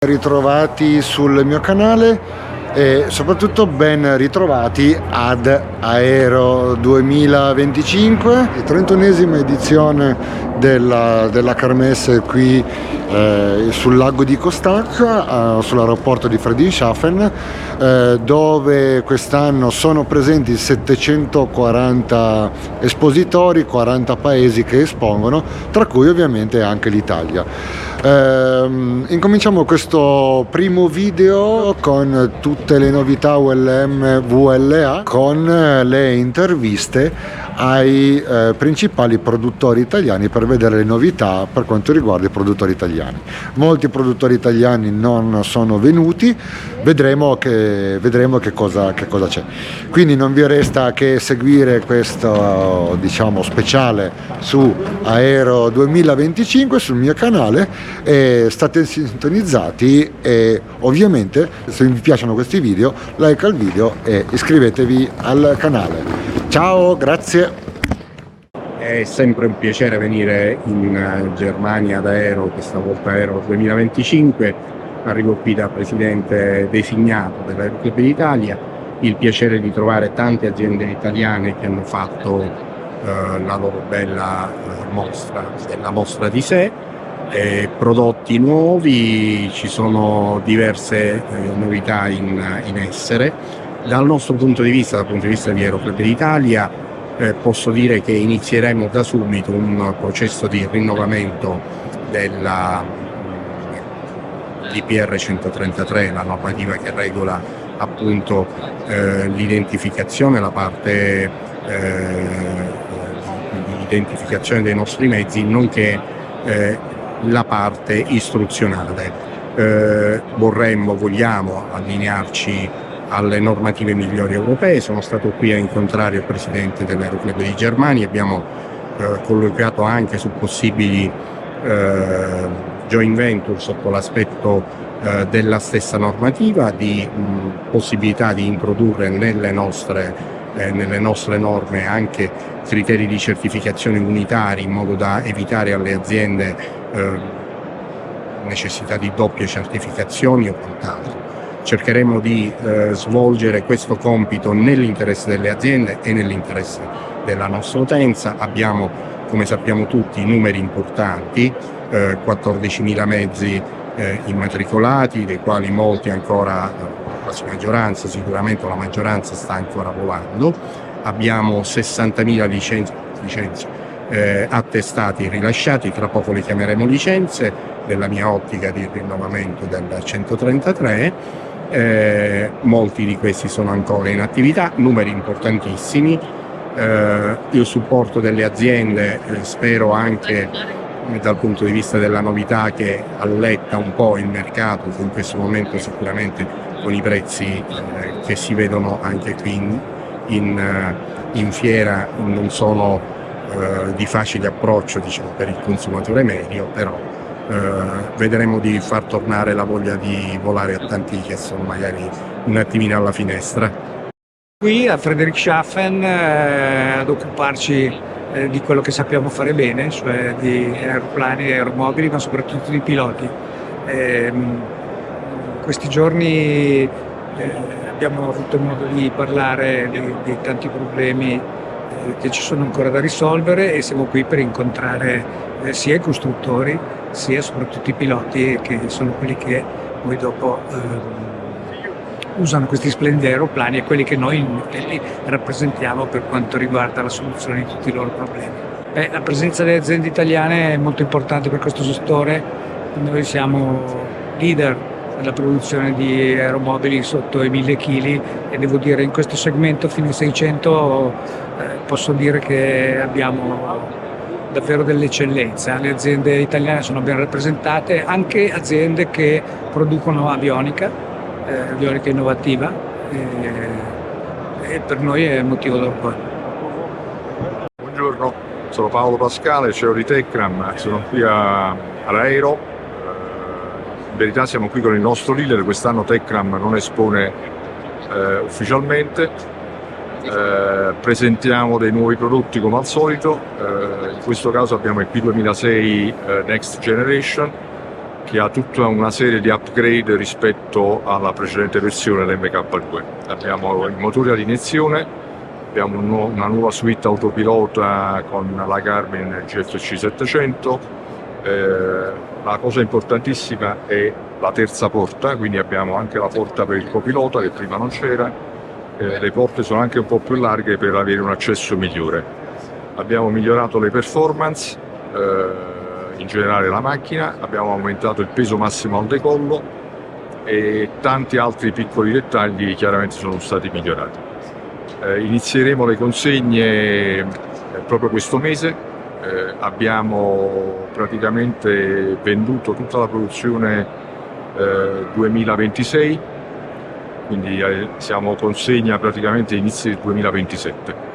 Ritrovati sul mio canale e soprattutto ben ritrovati ad Aero 2025, 31esima edizione della Kermesse qui sul lago di Costaccia, sull'aeroporto di Friedrichshafen, dove quest'anno sono presenti 740 espositori, 40 paesi che espongono, tra cui ovviamente anche l'Italia. Incominciamo questo primo video con tutte le novità ULM VLA, con le interviste ai principali produttori italiani per vedere le novità per quanto riguarda i produttori italiani. Molti produttori italiani non sono venuti, vedremo che cosa c'è. Quindi non vi resta che seguire questo speciale su Aero 2025 sul mio canale, e state sintonizzati, e ovviamente se vi piacciono questi video, like al video e iscrivetevi al canale. Ciao, grazie. È sempre un piacere venire in Germania ad Aero, questa volta Aero 2025. Arrivo qui da presidente designato dell'Aeroclub d'Italia. Il piacere di trovare tante aziende italiane che hanno fatto la loro bella mostra di sé, prodotti nuovi, ci sono diverse novità in essere. Dal nostro punto di vista, dal punto di vista di Aeroclub d'Italia, posso dire che inizieremo da subito un processo di rinnovamento della DPR 133, la normativa che regola appunto l'identificazione, la parte di identificazione dei nostri mezzi, nonché la parte istruzionale. Vogliamo allinearci alle normative migliori europee. Sono stato qui a incontrare il presidente dell'Aeroclub di Germania, abbiamo colloquiato anche su possibili joint venture sotto l'aspetto della stessa normativa, di possibilità di introdurre nelle nostre norme anche criteri di certificazione unitari, in modo da evitare alle aziende necessità di doppie certificazioni o quant'altro. Cercheremo di svolgere questo compito nell'interesse delle aziende e nell'interesse della nostra utenza. Abbiamo, come sappiamo tutti, numeri importanti, 14.000 mezzi immatricolati, dei quali molti ancora, quasi maggioranza, sicuramente la maggioranza sta ancora volando. Abbiamo 60.000 licenze attestati rilasciati, tra poco le chiameremo licenze, nella mia ottica di rinnovamento del 133. Molti di questi sono ancora in attività, numeri importantissimi. Il supporto delle aziende, spero anche dal punto di vista della novità che alletta un po' il mercato, in questo momento sicuramente con i prezzi che si vedono anche qui in fiera non sono di facile approccio, diciamo, per il consumatore medio, però vedremo di far tornare la voglia di volare a tanti che sono magari un attimino alla finestra. Qui a Friedrichshafen ad occuparci di quello che sappiamo fare bene, cioè di aeroplani e aeromobili, ma soprattutto di piloti. Questi giorni abbiamo avuto modo di parlare di tanti problemi che ci sono ancora da risolvere, e siamo qui per incontrare sia i costruttori sia soprattutto i piloti, che sono quelli che poi dopo usano questi splendidi aeroplani, e quelli che noi rappresentiamo per quanto riguarda la soluzione di tutti i loro problemi. La presenza delle aziende italiane è molto importante per questo settore. Noi siamo leader nella produzione di aeromobili sotto i 1000 kg, e devo dire in questo segmento fino ai 600 posso dire che abbiamo davvero dell'eccellenza. Le aziende italiane sono ben rappresentate, anche aziende che producono avionica innovativa, e per noi è motivo d'orgoglio. Buongiorno, sono Paolo Pascale, CEO di Tecram, sono qui ad Aero. In verità siamo qui con il nostro leader. Quest'anno Tecram non espone ufficialmente, presentiamo dei nuovi prodotti come al solito. In questo caso abbiamo il P2006 Next Generation, che ha tutta una serie di upgrade rispetto alla precedente versione, l'MK2. Abbiamo i motori ad iniezione, abbiamo una nuova suite autopilota con la Garmin GFC 700. La cosa importantissima è la terza porta, quindi abbiamo anche la porta per il copilota che prima non c'era. Le porte sono anche un po' più larghe per avere un accesso migliore. Abbiamo migliorato le performance, in generale la macchina, abbiamo aumentato il peso massimo al decollo e tanti altri piccoli dettagli chiaramente sono stati migliorati. Inizieremo le consegne proprio questo mese. Abbiamo praticamente venduto tutta la produzione 2026, quindi siamo consegna praticamente inizi del 2027.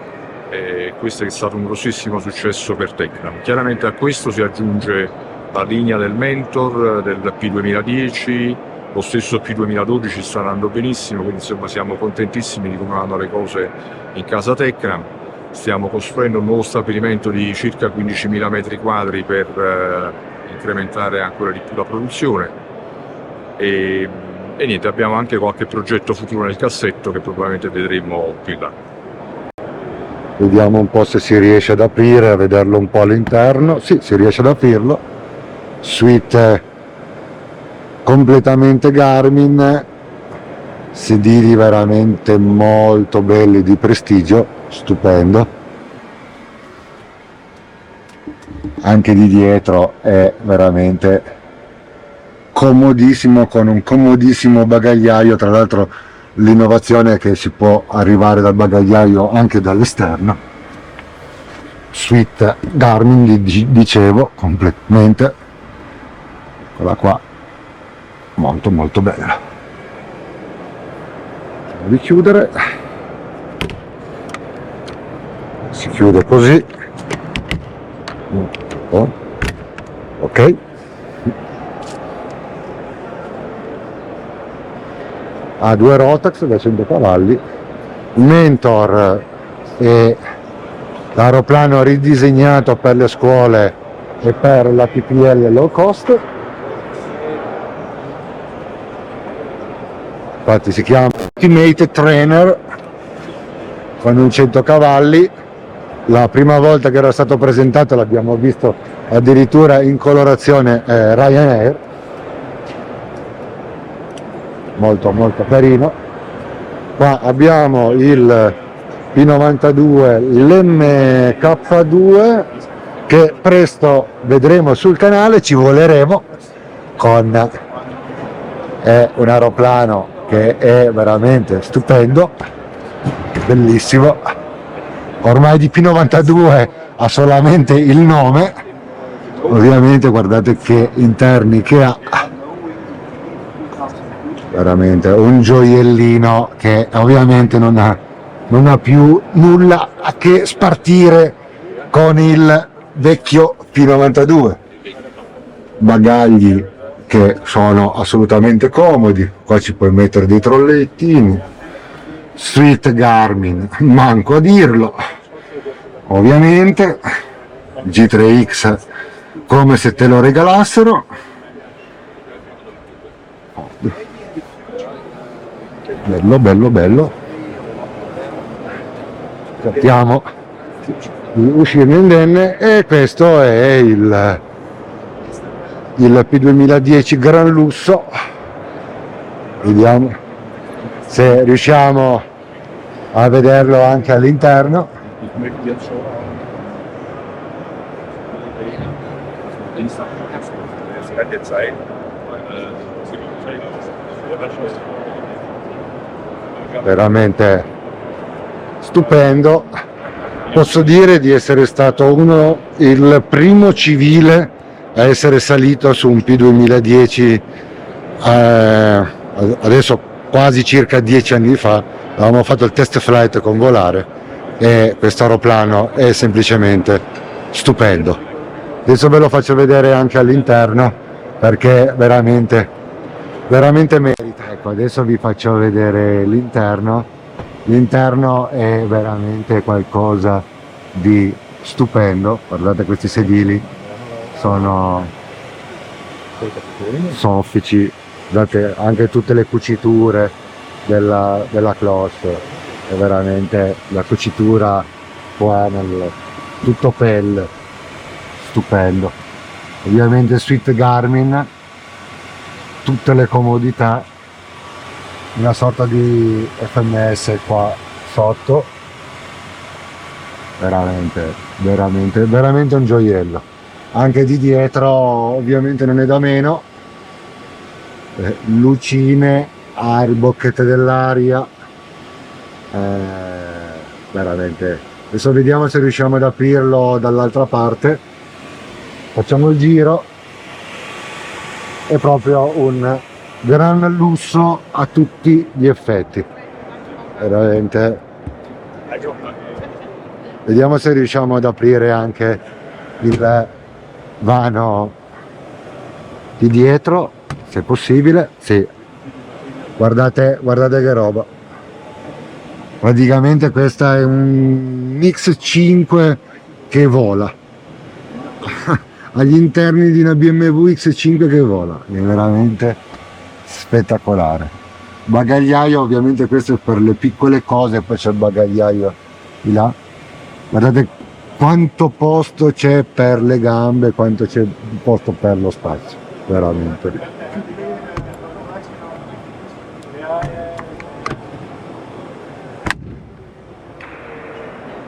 Questo è stato un grossissimo successo per Tecram. Chiaramente a questo si aggiunge la linea del Mentor, del P2010, lo stesso P2012 sta andando benissimo, quindi insomma siamo contentissimi di come vanno le cose in casa Tecram. Stiamo costruendo un nuovo stabilimento di circa 15.000 metri quadri per incrementare ancora di più la produzione e niente, abbiamo anche qualche progetto futuro nel cassetto che probabilmente vedremo più in là. Vediamo un po' se si riesce ad aprire, a vederlo un po' all'interno. Sì, si riesce ad aprirlo. Suite completamente Garmin, sedili veramente molto belli, di prestigio, stupendo. Anche di dietro è veramente comodissimo, con un comodissimo bagagliaio. Tra l'altro l'innovazione è che si può arrivare dal bagagliaio anche dall'esterno. Suite Garmin, dicevo, completamente. Eccola qua, molto molto bella. Andiamo di chiudere. Si chiude così. Ok. Ha due Rotax da 100 cavalli, Mentor è l'aeroplano ridisegnato per le scuole e per la PPL low cost. Infatti si chiama Ultimate Trainer con un 100 cavalli. La prima volta che era stato presentato l'abbiamo visto addirittura in colorazione Ryanair. Molto molto carino. Qua abbiamo il P92, l'MK2 che presto vedremo sul canale, ci voleremo con, è un aeroplano che è veramente stupendo, bellissimo. Ormai di P92 ha solamente il nome, ovviamente guardate che interni che ha, veramente un gioiellino che ovviamente non ha più nulla a che spartire con il vecchio P92. Bagagli che sono assolutamente comodi, qua ci puoi mettere dei trollettini. Suite Garmin, manco a dirlo, ovviamente. G3X come se te lo regalassero. Bello, bello, bello. Cerchiamo di uscirne indenne e questo è il P2010 Gran Lusso. Vediamo se riusciamo a vederlo anche all'interno. Veramente stupendo. Posso dire di essere stato il primo civile a essere salito su un P2010 adesso quasi circa 10 anni fa. Avevamo fatto il test flight con Volare e questo aeroplano è semplicemente stupendo. Adesso ve lo faccio vedere anche all'interno perché veramente merita. Ecco, adesso vi faccio vedere l'interno. L'interno è veramente qualcosa di stupendo. Guardate, questi sedili sono soffici, guardate anche tutte le cuciture della cloche, è veramente la cucitura qua tutto pelle, stupendo. Ovviamente suite Garmin, tutte le comodità, una sorta di FMS qua sotto, veramente un gioiello. Anche di dietro ovviamente non è da meno, lucine, il bocchetto dell'aria, veramente. Adesso vediamo se riusciamo ad aprirlo dall'altra parte, facciamo il giro. È proprio un gran lusso a tutti gli effetti, veramente. Vediamo se riusciamo ad aprire anche il vano di dietro, se possibile. Sì, guardate che roba, praticamente questa è un X5 che vola agli interni di una BMW X5 che vola, è veramente spettacolare. Bagagliaio, ovviamente questo è per le piccole cose, poi c'è il bagagliaio di là, guardate quanto posto c'è per le gambe, quanto c'è posto per lo spazio, veramente.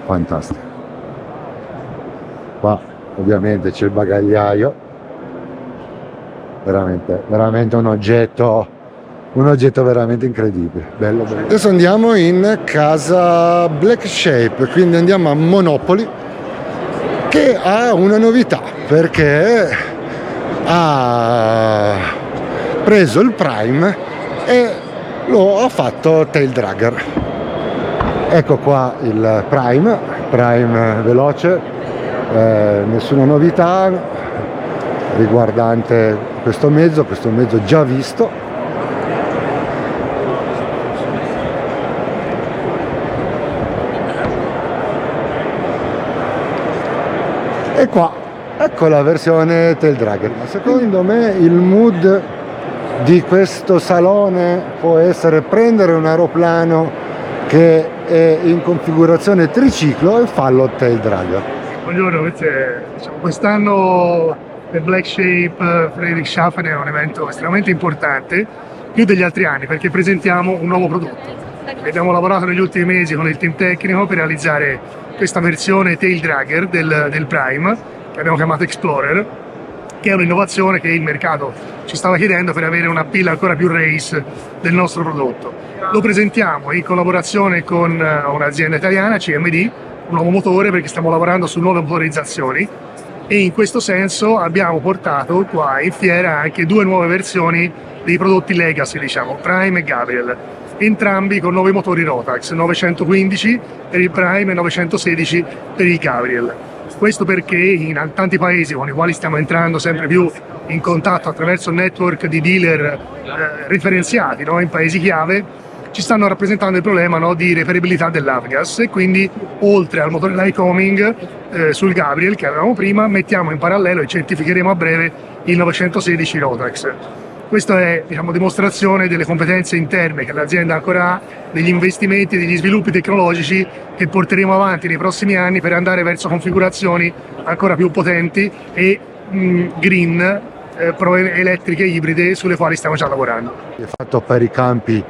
Fantastico. Qua ovviamente c'è il bagagliaio, veramente un oggetto veramente incredibile, bello. Adesso andiamo in casa Black Shape, quindi andiamo a Monopoli, che ha una novità, perché ha preso il Prime e lo ha fatto tail dragger. Ecco qua il Prime veloce, nessuna novità riguardante questo mezzo già visto. E qua ecco la versione tail dragger. Secondo me il mood di questo salone può essere prendere un aeroplano che è in configurazione triciclo e farlo tail dragger. Buongiorno, quest'anno il Black Shape Friedrichshafen è un evento estremamente importante, più degli altri anni, perché presentiamo un nuovo prodotto. Abbiamo lavorato negli ultimi mesi con il team tecnico per realizzare questa versione tail dragger del Prime, che abbiamo chiamato Explorer, che è un'innovazione che il mercato ci stava chiedendo per avere una appeal ancora più race del nostro prodotto. Lo presentiamo in collaborazione con un'azienda italiana, CMD, un nuovo motore, perché stiamo lavorando su nuove motorizzazioni, e in questo senso abbiamo portato qua in fiera anche due nuove versioni dei prodotti Legacy, Prime e Gabriel, entrambi con nuovi motori Rotax, 915 per il Prime e 916 per il Gabriel. Questo perché in tanti paesi con i quali stiamo entrando sempre più in contatto attraverso il network di dealer referenziati, in paesi chiave, ci stanno rappresentando il problema di reperibilità dell'avgas, e quindi oltre al motore Lycoming sul Gabriel che avevamo prima, mettiamo in parallelo e certificheremo a breve il 916 Rotax. Questa è dimostrazione delle competenze interne che l'azienda ancora ha, degli investimenti, degli sviluppi tecnologici che porteremo avanti nei prossimi anni per andare verso configurazioni ancora più potenti e green, elettriche ibride, sulle quali stiamo già lavorando. È fatto per i campi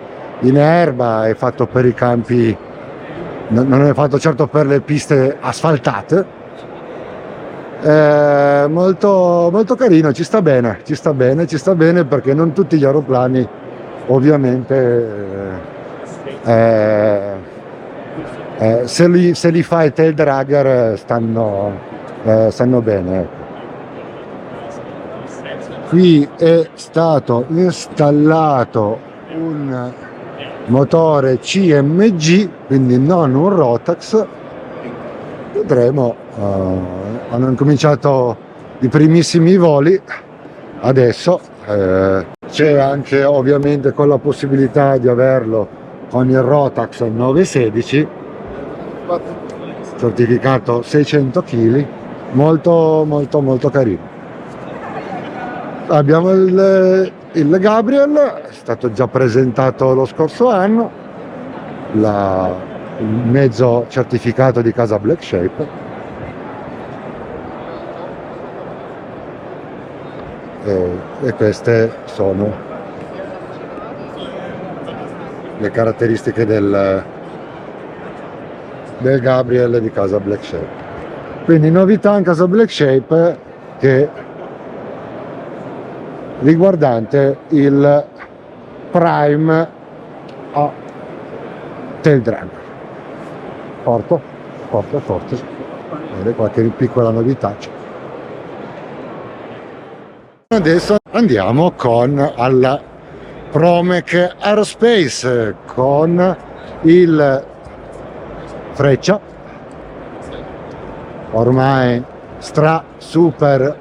in erba, è fatto per i campi, non è fatto certo per le piste asfaltate. Molto carino, ci sta bene perché non tutti gli aeroplani ovviamente se li fa il tail dragger stanno bene, ecco. Qui è stato installato un motore CMG, quindi non un Rotax. Vedremo, hanno incominciato i primissimi voli adesso, c'è anche ovviamente con la possibilità di averlo con il Rotax 916, certificato 600 kg, molto carino. Abbiamo il Gabriel, è stato già presentato lo scorso anno, il mezzo certificato di casa Black Shape. E queste sono le caratteristiche del Gabriel di casa Black Shape. Quindi novità in casa Black Shape che riguardante il Prime a tail drag. Forte. Vedete qualche piccola novità. Adesso andiamo alla Promec Aerospace con il Freccia, ormai super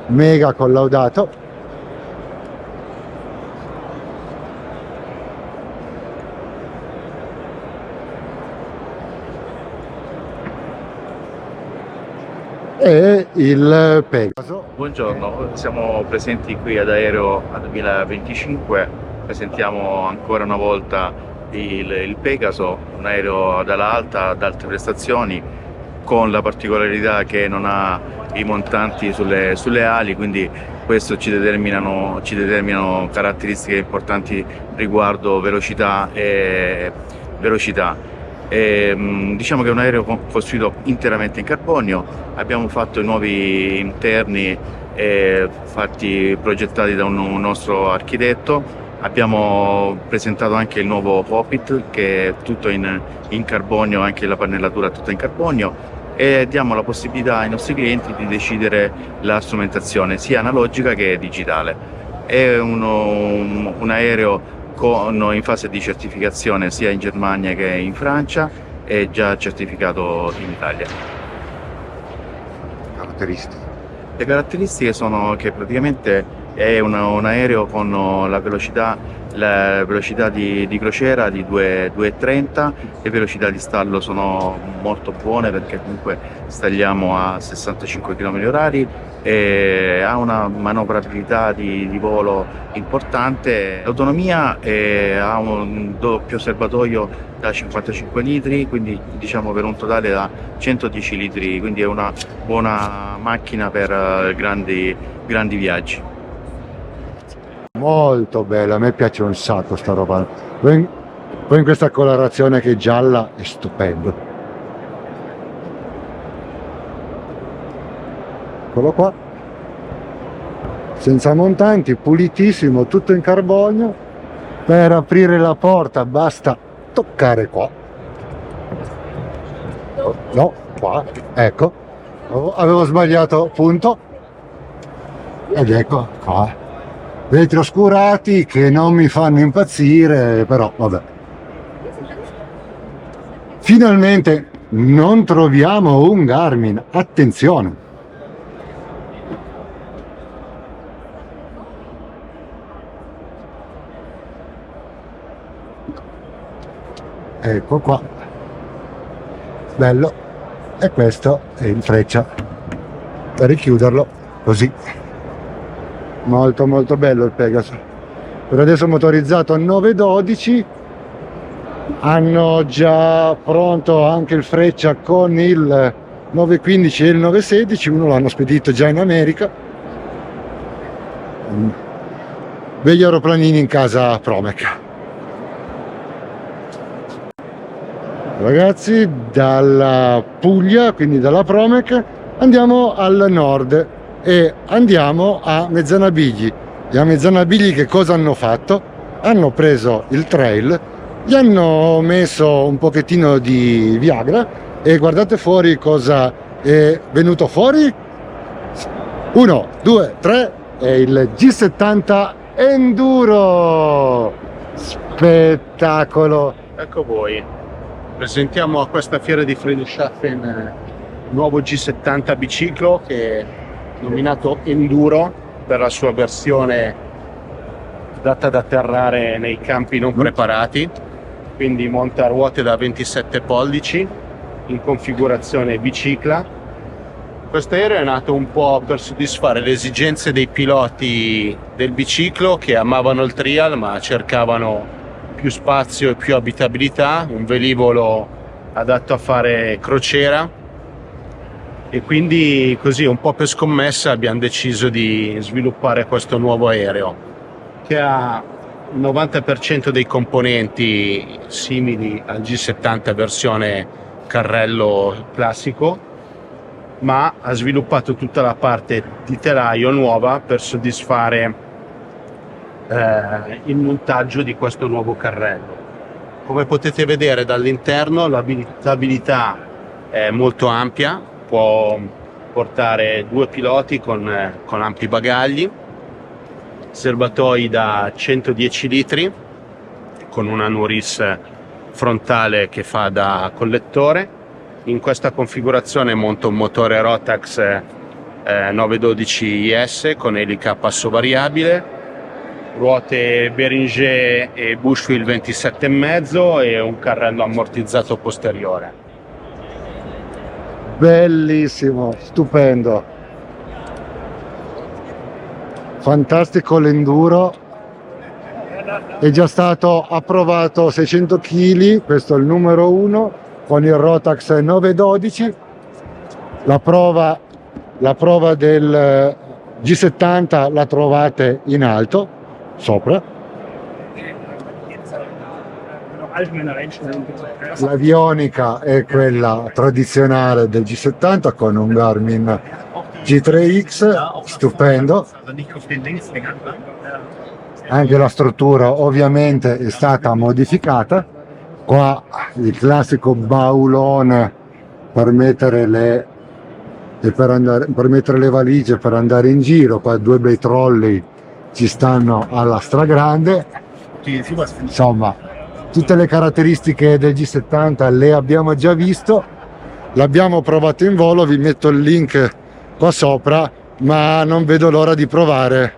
mega collaudato. E il Pegaso. Buongiorno, siamo presenti qui ad Aero 2025, presentiamo ancora una volta il Pegaso, un aereo ad ala alta, ad alte prestazioni, con la particolarità che non ha i montanti sulle ali, quindi questo ci determinano caratteristiche importanti riguardo velocità. Diciamo che è un aereo costruito interamente in carbonio. Abbiamo fatto i nuovi interni progettati da un nostro architetto. Abbiamo presentato anche il nuovo cockpit che è tutto in carbonio, anche la pannellatura è tutta in carbonio, e diamo la possibilità ai nostri clienti di decidere la strumentazione sia analogica che digitale. È un aereo in fase di certificazione sia in Germania che in Francia, e già certificato in Italia. Le caratteristiche sono che praticamente è un aereo con la velocità di crociera di 2,30, le velocità di stallo sono molto buone perché comunque stalliamo a 65 km/h e ha una manovrabilità di volo importante. L'autonomia ha un doppio serbatoio da 55 litri, quindi diciamo per un totale da 110 litri, quindi è una buona macchina per grandi viaggi. Molto bella, a me piace un sacco sta roba. Poi in questa colorazione che è gialla è stupendo. Eccolo qua, senza montanti, pulitissimo, tutto in carbonio. Per aprire la porta basta toccare qua. No, qua, ecco, avevo sbagliato punto, ed ecco qua. Vetri oscurati che non mi fanno impazzire, però vabbè. Finalmente non troviamo un Garmin, attenzione. Ecco qua, bello, e questo è il Freccia, per richiuderlo così. Molto bello il Pegaso. Per adesso motorizzato a 912, hanno già pronto anche il Freccia con il 915 e il 916, uno l'hanno spedito già in America. Begli aeroplanini in casa Promec. Ragazzi, dalla Puglia, quindi dalla Promec, andiamo al nord e andiamo a Mezzanabigli. E a Mezzanabigli che cosa hanno fatto? Hanno preso il trail, gli hanno messo un pochettino di Viagra e guardate fuori cosa è venuto fuori. 1, 2, 3, è il G70 Enduro. Spettacolo. Ecco voi, presentiamo a questa fiera di Friedrichshafen il nuovo G70 biciclo che è nominato Enduro per la sua versione adatta ad atterrare nei campi non preparati, quindi monta ruote da 27 pollici in configurazione bicicla, Questo aereo è nato un po' per soddisfare le esigenze dei piloti del biciclo che amavano il trial ma cercavano più spazio e più abitabilità, un velivolo adatto a fare crociera, e quindi così un po' per scommessa abbiamo deciso di sviluppare questo nuovo aereo che ha il 90% dei componenti simili al G70 versione carrello classico, ma ha sviluppato tutta la parte di telaio nuova per soddisfare il montaggio di questo nuovo carrello. Come potete vedere dall'interno l'abilità è molto ampia, può portare 2 piloti con ampi bagagli, serbatoi da 110 litri con una Nuris frontale che fa da collettore. In questa configurazione monta un motore Rotax 912 IS con elica a passo variabile, ruote Beringer e Bushwheel 27,5 e un carrello ammortizzato posteriore. Bellissimo, stupendo, fantastico l'enduro, è già stato approvato 600 kg, questo è il numero 1 con il Rotax 912. La prova del G70 la trovate in alto, sopra. L'avionica è quella tradizionale del G70 con un Garmin G3X, stupendo. Anche la struttura ovviamente è stata modificata. Qua il classico baulone per mettere le valigie per andare in giro. Qua 2 bei trolley ci stanno alla stragrande. Insomma, tutte le caratteristiche del G70 le abbiamo già visto, l'abbiamo provato in volo, vi metto il link qua sopra, ma non vedo l'ora di provare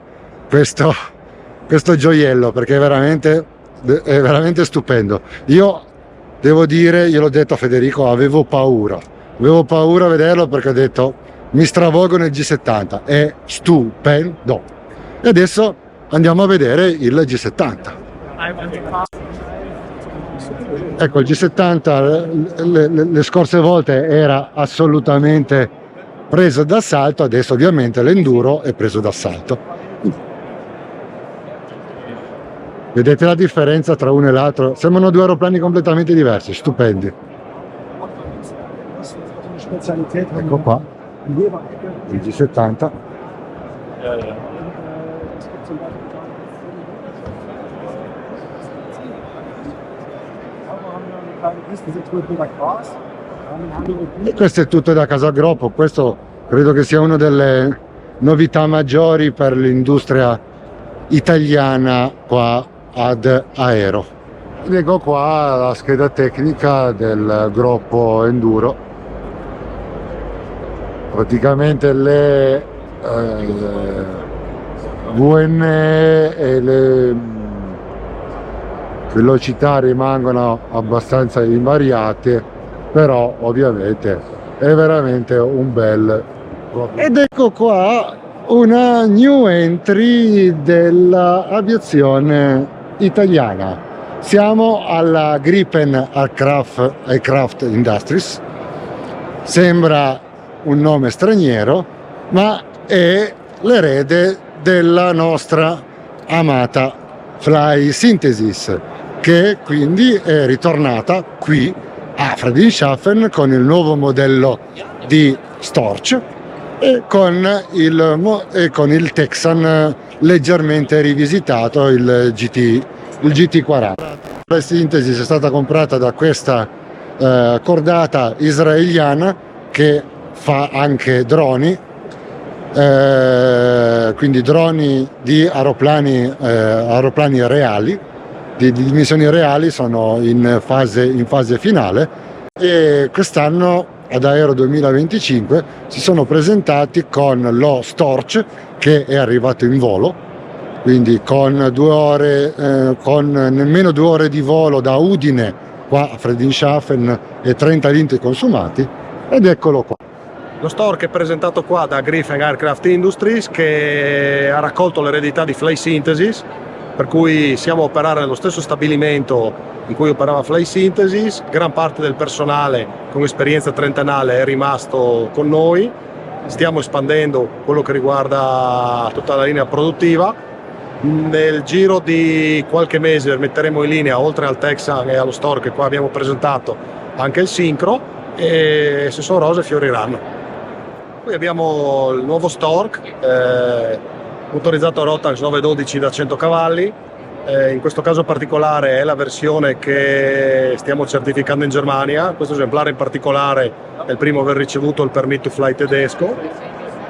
questo gioiello perché è veramente stupendo. Io devo dire, io l'ho detto a Federico, avevo paura a vederlo perché ho detto mi stravolgo nel G70, è stupendo. E adesso andiamo a vedere il G70. Ecco, il G70 le scorse volte era assolutamente preso d'assalto, adesso ovviamente l'enduro è preso d'assalto. Vedete la differenza tra uno e l'altro? Sembrano 2 aeroplani completamente diversi, stupendi. Ecco qua, il G70. E questo è tutto da Casagroppo, questo credo che sia una delle novità maggiori per l'industria italiana qua ad Aero. Ed ecco qua la scheda tecnica del gruppo enduro, praticamente le VNE e le velocità rimangono abbastanza invariate, però ovviamente è veramente un bel gruppo. Ed ecco qua una new entry dell'aviazione italiana. Siamo alla Gripen Aircraft Industries. Sembra un nome straniero, ma è l'erede della nostra amata Fly Synthesis, che quindi è ritornata qui a Friedrichshafen con il nuovo modello di Storch e con il Texan leggermente rivisitato, il GT40. La Synthesis è stata comprata da questa cordata israeliana che fa anche droni, quindi droni di aeroplani reali, di dimensioni reali, sono in fase finale, e quest'anno ad Aero 2025 si sono presentati con lo Storch, che è arrivato in volo, quindi con 2 ore, con nemmeno 2 ore di volo da Udine qua a Friedrichshafen e 30 litri consumati, ed eccolo qua. Lo Stork è presentato qua da Griffin Aircraft Industries, che ha raccolto l'eredità di Fly Synthesis, per cui siamo a operare nello stesso stabilimento in cui operava Fly Synthesis. Gran parte del personale con esperienza trentennale è rimasto con noi. Stiamo espandendo quello che riguarda tutta la linea produttiva. Nel giro di qualche mese metteremo in linea, oltre al Texan e allo Stork che qua abbiamo presentato, anche il Synchro, e se sono rose fioriranno. Poi abbiamo il nuovo Stork, motorizzato a Rotax 912 da 100 cavalli. In questo caso particolare è la versione che stiamo certificando in Germania. Questo esemplare in particolare è il primo a aver ricevuto il Permit to Fly tedesco,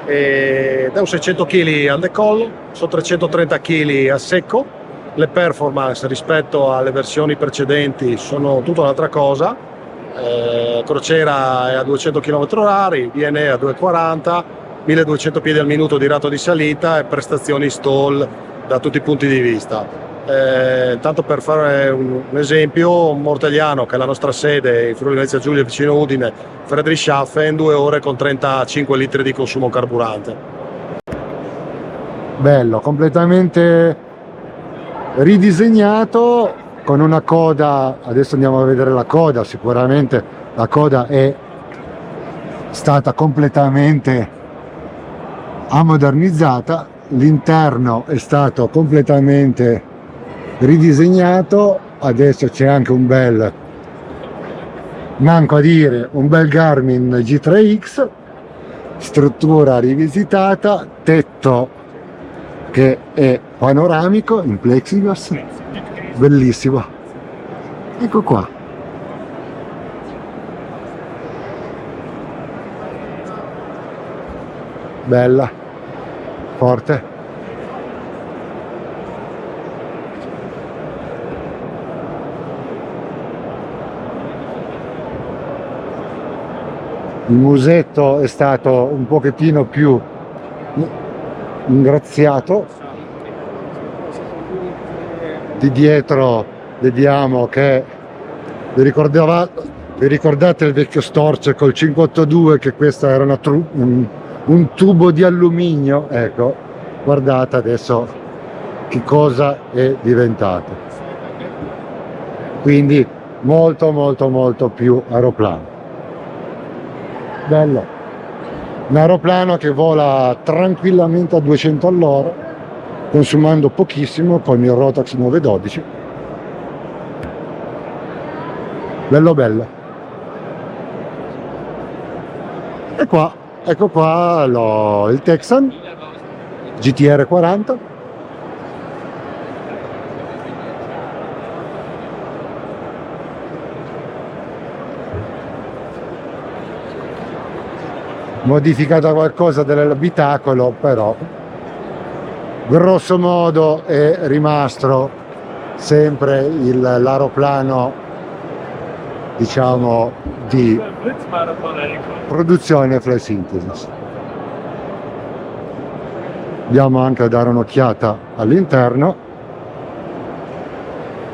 ed è un 600 kg al decollo, sono 330 kg a secco. Le performance rispetto alle versioni precedenti sono tutta un'altra cosa. Crociera è a 200 km/h, viene a 240, 1200 piedi al minuto di rato di salita e prestazioni stall da tutti i punti di vista. Tanto per fare un esempio, un Mortegliano, che è la nostra sede in Friuli Venezia Giulia vicino Udine, Friedrichshafen, 2 ore con 35 litri di consumo carburante. Bello, completamente ridisegnato, con una coda. Adesso andiamo a vedere la coda. Sicuramente la coda è stata completamente ammodernizzata, l'interno è stato completamente ridisegnato. Adesso c'è anche un bel, manco a dire, un bel Garmin G3X, struttura rivisitata, tetto che è panoramico in plexiglass, bellissimo. Ecco qua. Bella, forte. Il musetto è stato un pochettino più ingraziato. Di dietro vediamo che vi ricordate il vecchio Storch col 582, che questo era un tubo di alluminio. Ecco, guardate adesso che cosa è diventato. Quindi molto più aeroplano. Bello, un aeroplano che vola tranquillamente a 200 all'ora, consumando pochissimo con il Rotax 912. Bello. E qua, ecco qua il Texan GTR 40. Modificata qualcosa dell'abitacolo, però grosso modo è rimasto sempre l'aeroplano, diciamo, di produzione Fly Synthesis. Andiamo anche a dare un'occhiata all'interno.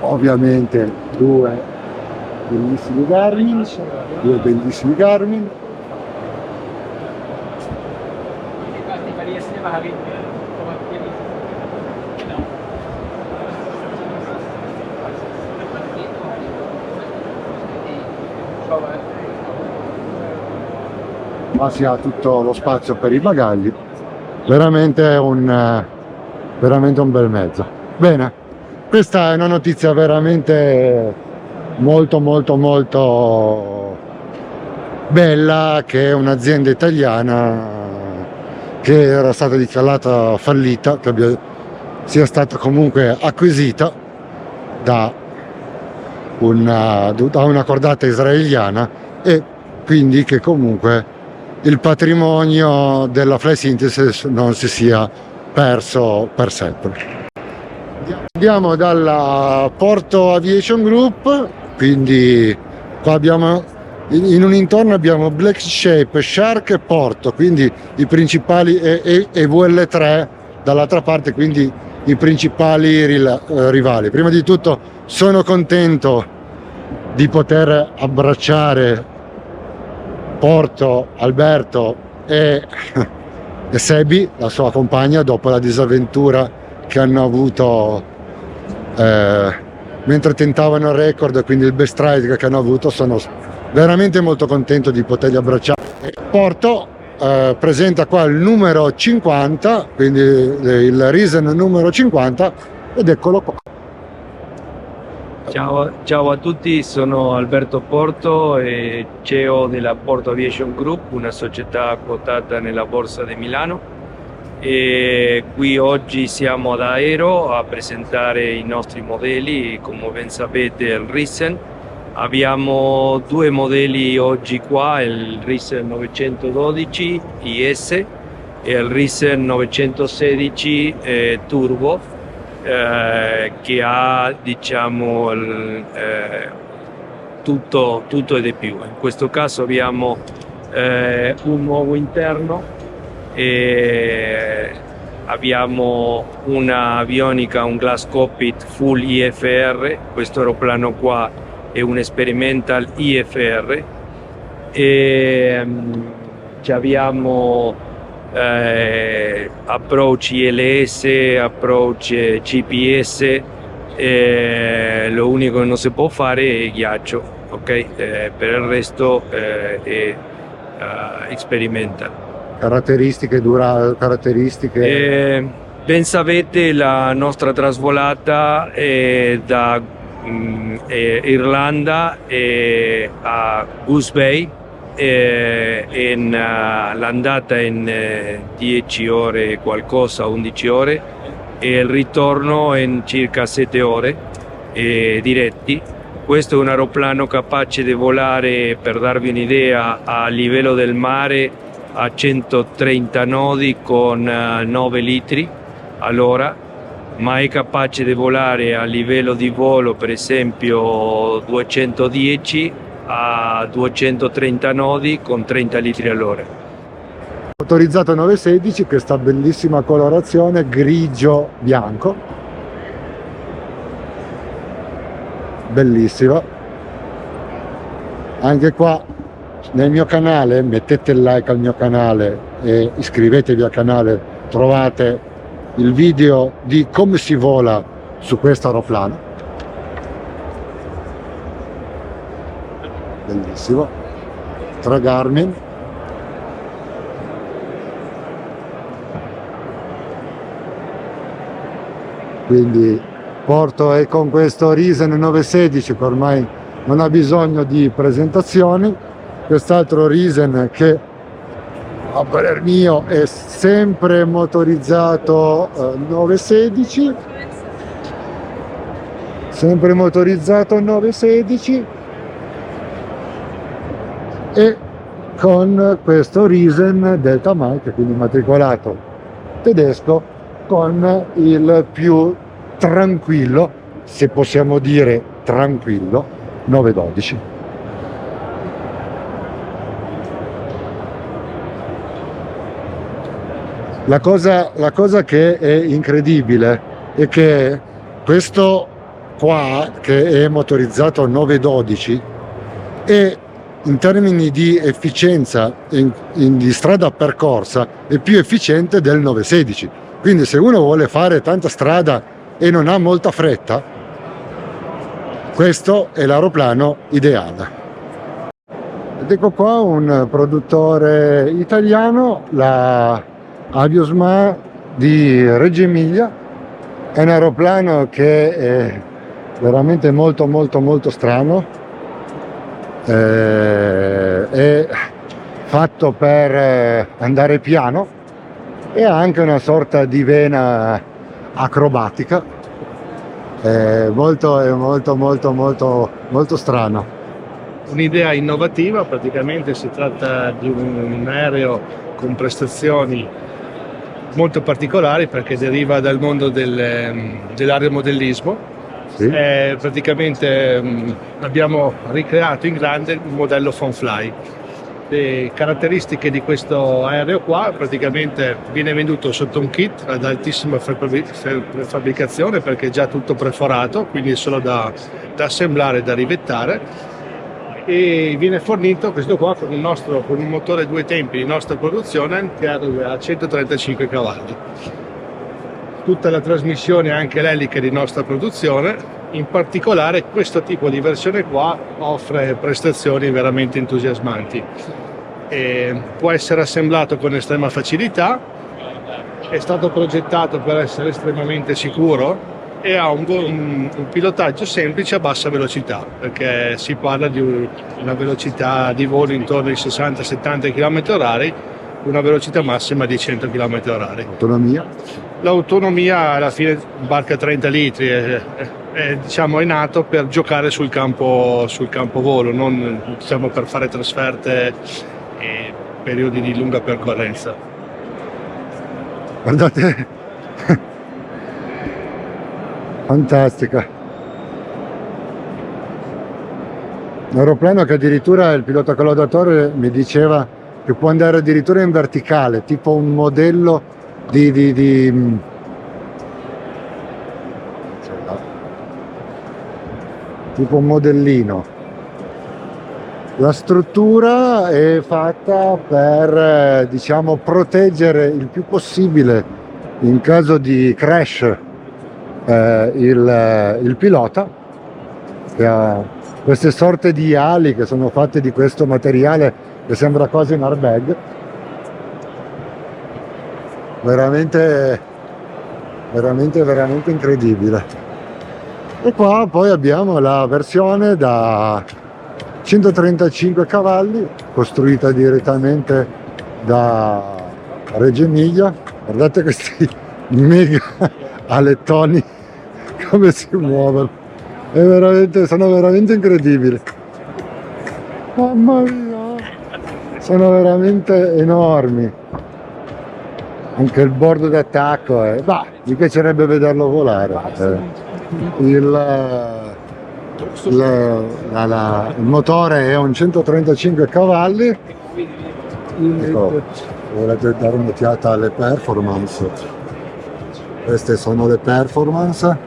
Ovviamente due bellissimi Garmin. Ma si ha tutto lo spazio per i bagagli. Veramente un bel mezzo. Bene, questa è una notizia veramente molto bella, che è un'azienda italiana che era stata dichiarata fallita, che sia stata comunque acquisita da una cordata israeliana, e quindi che comunque il patrimonio della Fly Synthesis non si sia perso per sempre. Andiamo dalla Porto Aviation Group, quindi qua abbiamo in un intorno abbiamo Black Shape, Shark e Porto, quindi i principali, e VL3 dall'altra parte, quindi i principali rivali. Prima di tutto sono contento di poter abbracciare Porto, Alberto e Sebi, la sua compagna, dopo la disavventura che hanno avuto mentre tentavano il record e quindi il best ride che hanno avuto. Sono veramente molto contento di poterli abbracciare. Porto presenta qua il numero 50, quindi il Risen numero 50, ed eccolo qua. Ciao a tutti, sono Alberto Porto, CEO della Porto Aviation Group, una società quotata nella Borsa di Milano. E qui oggi siamo ad Aero a presentare i nostri modelli. Come ben sapete, il Risen. Abbiamo due modelli oggi qua, il Risen 912 IS e il Risen 916 Turbo, che ha, diciamo, tutto e di più. In questo caso abbiamo un nuovo interno e abbiamo una avionica, un glass cockpit full IFR. Questo aeroplano qua è un experimental IFR e abbiamo approach ILS, approach GPS, lo unico che non si può fare è ghiaccio, ok? Per il resto è experimental. Caratteristiche, Ben sapete, la nostra trasvolata è da Irlanda a Goose Bay, l'andata in 10 ore qualcosa, 11 ore, e il ritorno in circa 7 ore diretti. Questo è un aeroplano capace di volare, per darvi un'idea, a livello del mare a 130 nodi con 9 litri all'ora, ma è capace di volare a livello di volo, per esempio 210 a 230 nodi con 30 litri all'ora. Motorizzato 916, questa bellissima colorazione grigio bianco, bellissima. Anche qua nel mio canale, mettete il like al mio canale e iscrivetevi al canale, trovate il video di come si vola su questo aeroplano. Bellissimo, tra Garmin. Quindi Porto è con questo Risen 916 che ormai non ha bisogno di presentazioni. Quest'altro Risen che a parer mio è sempre motorizzato 916, sempre motorizzato 916, e con questo Risen Delta Mike, quindi matricolato tedesco, con il più tranquillo, se possiamo dire tranquillo, 912. La cosa che è incredibile è che questo qua, che è motorizzato 912, è, in termini di efficienza di strada percorsa, è più efficiente del 916. Quindi se uno vuole fare tanta strada e non ha molta fretta, questo è l'aeroplano ideale. Ed ecco qua un produttore italiano, la Aviosma di Reggio Emilia. È un aeroplano che è veramente molto strano, è fatto per andare piano e ha anche una sorta di vena acrobatica, è molto strano. Un'idea innovativa, praticamente si tratta di un aereo con prestazioni molto particolari perché deriva dal mondo dell'aeromodellismo. Sì. Praticamente abbiamo ricreato in grande il modello Fonfly. Le caratteristiche di questo aereo qua, praticamente viene venduto sotto un kit ad altissima fabbricazione perché è già tutto perforato, quindi è solo da assemblare e da rivettare. e viene fornito questo qua con un motore 2 tempi di nostra produzione che ha 135 cavalli. Tutta la trasmissione, anche l'elica di nostra produzione, in particolare questo tipo di versione qua offre prestazioni veramente entusiasmanti. Può essere assemblato con estrema facilità, è stato progettato per essere estremamente sicuro e ha un pilotaggio semplice a bassa velocità, perché si parla di una velocità di volo intorno ai 60-70 km/h, una velocità massima di 100 km/h. Autonomia? L'autonomia alla fine barca 30 litri, diciamo, è nato per giocare sul campo volo, non diciamo per fare trasferte e periodi di lunga percorrenza. Guardate, fantastica. Un aeroplano che addirittura il pilota collaudatore mi diceva che può andare addirittura in verticale, tipo un modello tipo un modellino. La struttura è fatta per, diciamo, proteggere il più possibile in caso di crash il pilota, che ha queste sorte di ali che sono fatte di questo materiale che sembra quasi un airbag. Veramente incredibile. E qua poi abbiamo la versione da 135 cavalli costruita direttamente da Reggio Emilia. Guardate questi mega alettoni come si muovono, sono veramente incredibili. Mamma mia, sono veramente enormi. Anche il bordo d'attacco mi piacerebbe vederlo volare. Il motore è un 135 cavalli. Ecco, volete dare un'occhiata alle performance? Queste sono le performance,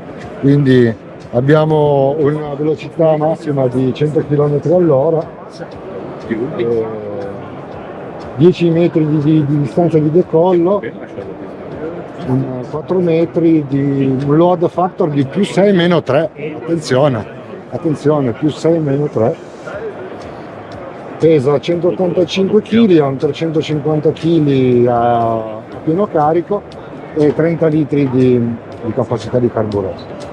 quindi abbiamo una velocità massima di 100 km all'ora, 10 metri di distanza di decollo, 4 metri di un load factor di più 6 meno 3, attenzione, più 6 meno 3, pesa 185 kg, ha un 350 kg a pieno carico e 30 litri di capacità di carburante.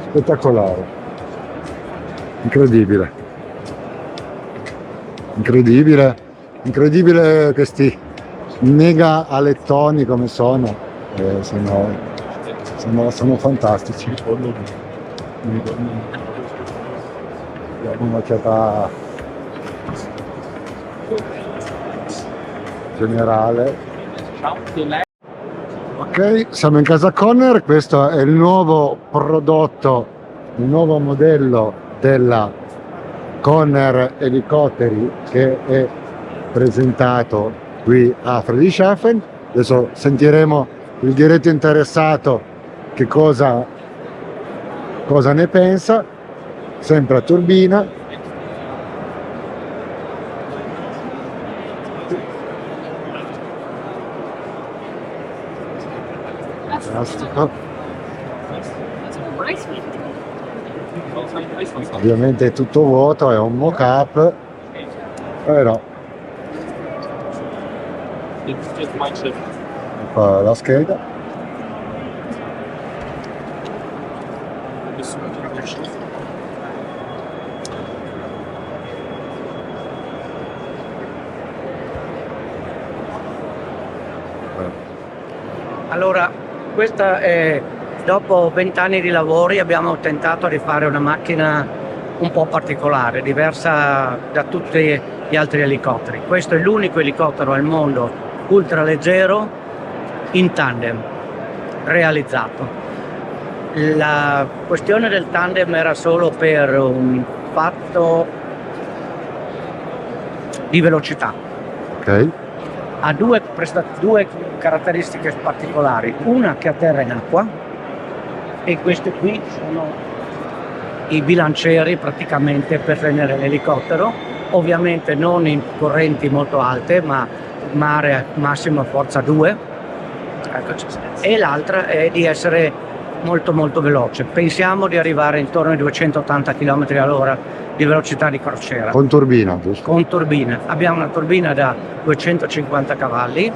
Spettacolare, incredibile questi mega alettoni come sono fantastici. Diamo un'occhiata generale. Ok, siamo in casa Conner, questo è il nuovo prodotto, il nuovo modello della Conner Elicotteri che è presentato qui a Friedrichshafen. Adesso sentiremo il diretto interessato che cosa ne pensa, sempre a turbina. Fantastico. Ovviamente è tutto vuoto, è un mock-up, però la scheda. Allora, questa è, dopo 20 anni di lavori abbiamo tentato di fare una macchina un po' particolare, diversa da tutti gli altri elicotteri. Questo è l'unico elicottero al mondo ultraleggero in tandem realizzato. La questione del tandem era solo per un fatto di velocità. Ok. Ha due caratteristiche particolari, una che atterra in acqua e queste qui sono i bilancieri praticamente per tenere l'elicottero, ovviamente non in correnti molto alte, ma mare massimo forza 2. E l'altra è di essere molto molto veloce. Pensiamo di arrivare intorno ai 280 km all'ora di velocità di crociera. Con turbina, giusto? Con turbina. Abbiamo una turbina da 250 cavalli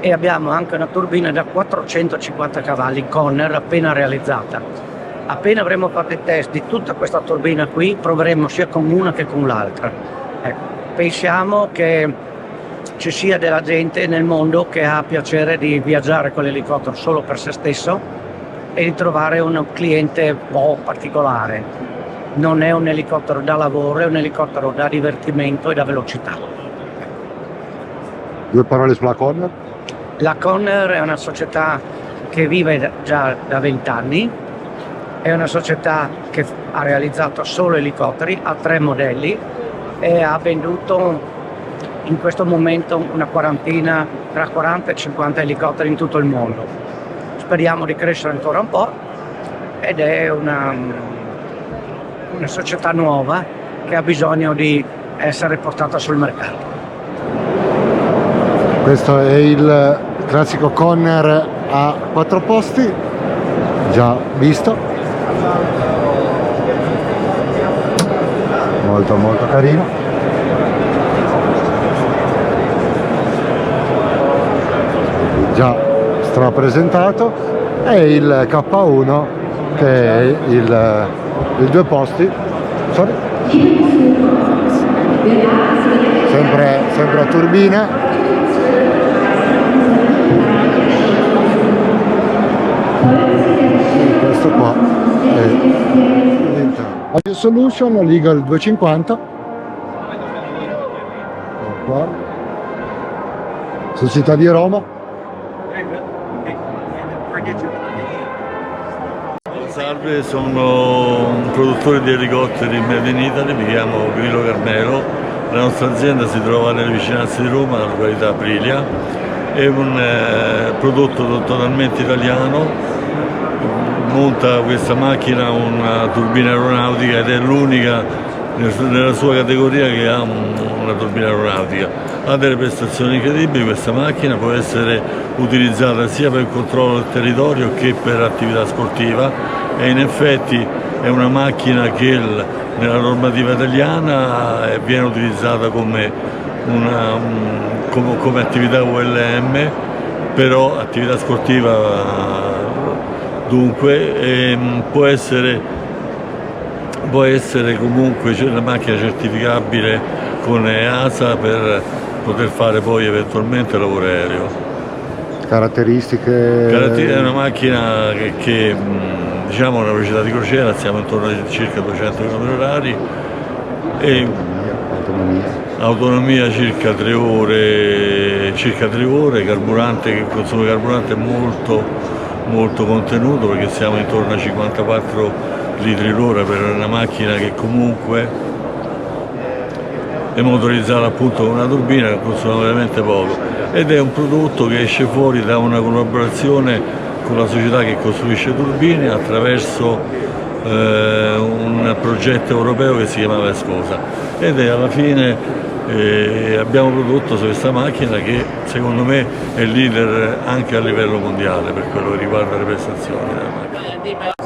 e abbiamo anche una turbina da 450 cavalli Conner appena realizzata. Appena avremo fatto i test di tutta questa turbina qui, proveremo sia con una che con l'altra. Ecco, pensiamo che ci sia della gente nel mondo che ha piacere di viaggiare con l'elicottero solo per se stesso e di trovare un cliente un po' particolare. Non è un elicottero da lavoro, è un elicottero da divertimento e da velocità. Due parole sulla Conner? La Conner è una società che vive già da 20 anni, è una società che ha realizzato solo elicotteri, ha 3 modelli e ha venduto in questo momento una quarantina, tra 40 e 50 elicotteri in tutto il mondo. Speriamo di crescere ancora un po' ed è una società nuova che ha bisogno di essere portata sul mercato. Questo è il classico Conner a 4 posti, già visto, molto molto carino. Già strapresentato, e il K1 che è il 2 posti. Sorry. Sempre a turbina. Questo qua è Audio Solution Legal 250 qua sul sito di Roma. Salve, sono un produttore di elicotteri made in Italy, mi chiamo Grillo Carmelo, la nostra azienda si trova nelle vicinanze di Roma, nella località Aprilia, è un prodotto totalmente italiano, monta questa macchina una turbina aeronautica ed è l'unica nella sua categoria che ha una turbina aeronautica. Ha delle prestazioni incredibili, questa macchina può essere utilizzata sia per il controllo del territorio che per attività sportiva e in effetti è una macchina che nella normativa italiana viene utilizzata come attività ULM, però attività sportiva dunque può essere comunque una macchina certificabile con EASA per poter fare poi eventualmente lavoro aereo. Caratteristiche? È una macchina che diciamo una velocità di crociera, siamo intorno a circa 200 km/h e autonomia circa 3 ore, carburante, il consumo di carburante è molto contenuto perché siamo intorno a 54 litri l'ora per una macchina che comunque è motorizzata appunto con una turbina che consuma veramente poco ed è un prodotto che esce fuori da una collaborazione con la società che costruisce turbine attraverso un progetto europeo che si chiamava Esposa ed è alla fine abbiamo prodotto su questa macchina che secondo me è leader anche a livello mondiale per quello che riguarda le prestazioni della macchina.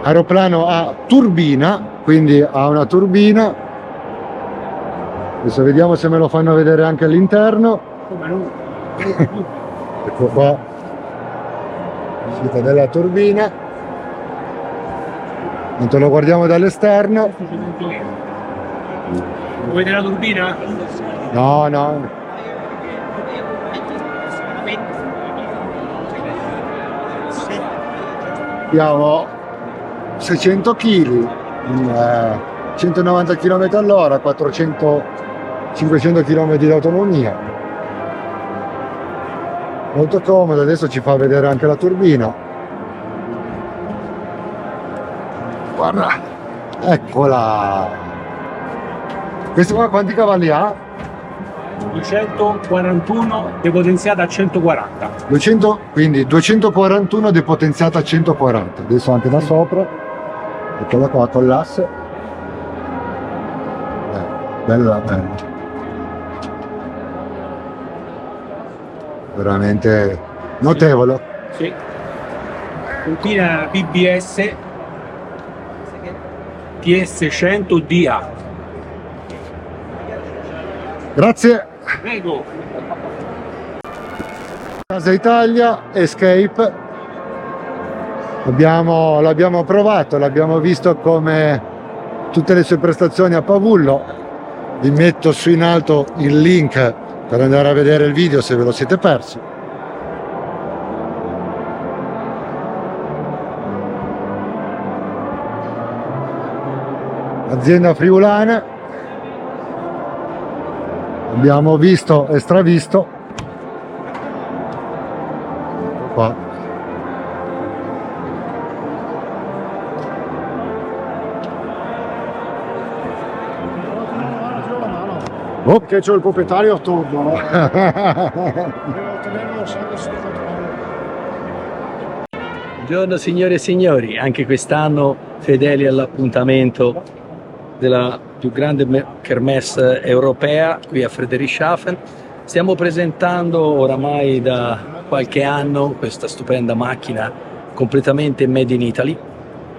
Aeroplano a turbina, quindi ha una turbina. Adesso vediamo se me lo fanno vedere anche all'interno. Ecco qua, uscita della turbina. Mentre lo guardiamo dall'esterno. Vuoi vedere la turbina? No. Abbiamo 600 kg, 190 km all'ora, 500 km di autonomia. Molto comodo, adesso ci fa vedere anche la turbina. Guarda, eccola! Questo qua quanti cavalli ha? 241 depotenziata a 140. 200, quindi 241 depotenziata a 140. Adesso anche da sopra. Eccola qua con l'asse. Bella, bella. Veramente notevole. Sì. Puntina BBS TS100DA. Grazie. Prego. Casa Italia, Escape. L'abbiamo provato, l'abbiamo visto come tutte le sue prestazioni a Pavullo. Vi metto su in alto il link per andare a vedere il video se ve lo siete persi. Azienda friulana, abbiamo visto e stravisto. Ecco qua. Oh. Che c'ho il proprietario attorno, no? Buongiorno signore e signori, anche quest'anno fedeli all'appuntamento della più grande kermesse europea qui a Friedrichshafen. Stiamo presentando oramai da qualche anno questa stupenda macchina completamente made in Italy.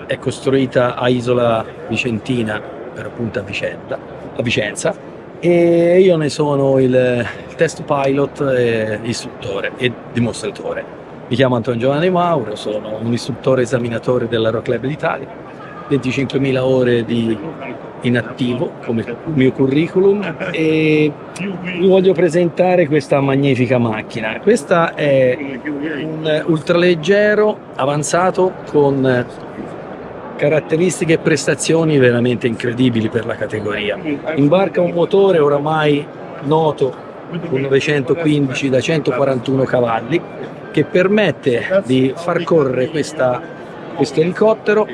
È costruita a Isola Vicentina, per appunto a Vicenza, e io ne sono il test pilot, istruttore e dimostratore. Mi chiamo Antonio Giovanni Mauro, sono un istruttore esaminatore dell'Aero Club d'Italia, 25.000 ore in attivo come mio curriculum, e vi voglio presentare questa magnifica macchina. Questa è un ultraleggero avanzato con caratteristiche e prestazioni veramente incredibili per la categoria. Imbarca un motore oramai noto, un 915 da 141 cavalli, che permette di far correre questo elicottero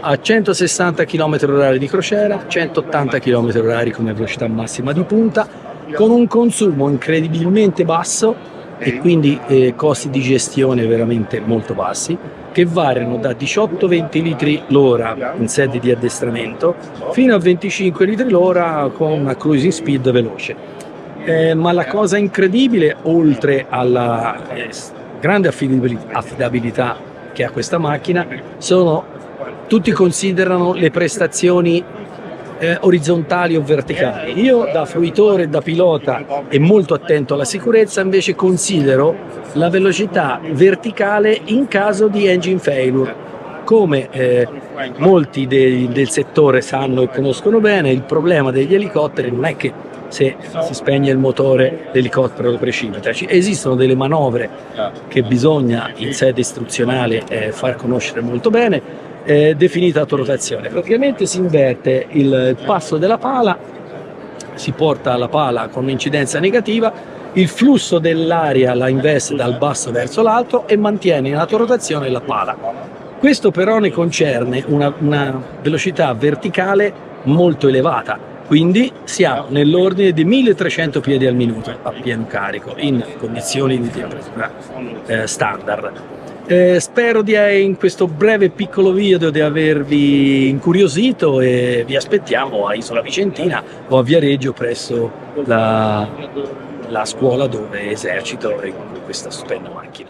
a 160 km/h di crociera, 180 km/h come velocità massima di punta, con un consumo incredibilmente basso e quindi costi di gestione veramente molto bassi, che variano da 18-20 litri l'ora in sede di addestramento fino a 25 litri l'ora con una cruising speed veloce. Ma la cosa incredibile, oltre alla grande affidabilità che ha questa macchina, tutti considerano le prestazioni orizzontali o verticali. Io, da fruitore e da pilota e molto attento alla sicurezza, invece considero la velocità verticale in caso di engine failure. Come molti del settore sanno e conoscono bene, il problema degli elicotteri non è che se si spegne il motore l'elicottero lo precipita. Esistono delle manovre che bisogna in sede istruzionale far conoscere molto bene, definita autorotazione. Praticamente si inverte il passo della pala, si porta la pala con un'incidenza negativa, il flusso dell'aria la investe dal basso verso l'alto e mantiene in autorotazione la pala. Questo però ne concerne una velocità verticale molto elevata, quindi siamo nell'ordine di 1300 piedi al minuto a pieno carico in condizioni di temperatura standard. Spero in questo breve piccolo video di avervi incuriosito, e vi aspettiamo a Isola Vicentina o a Viareggio presso la scuola dove esercito questa stupenda macchina.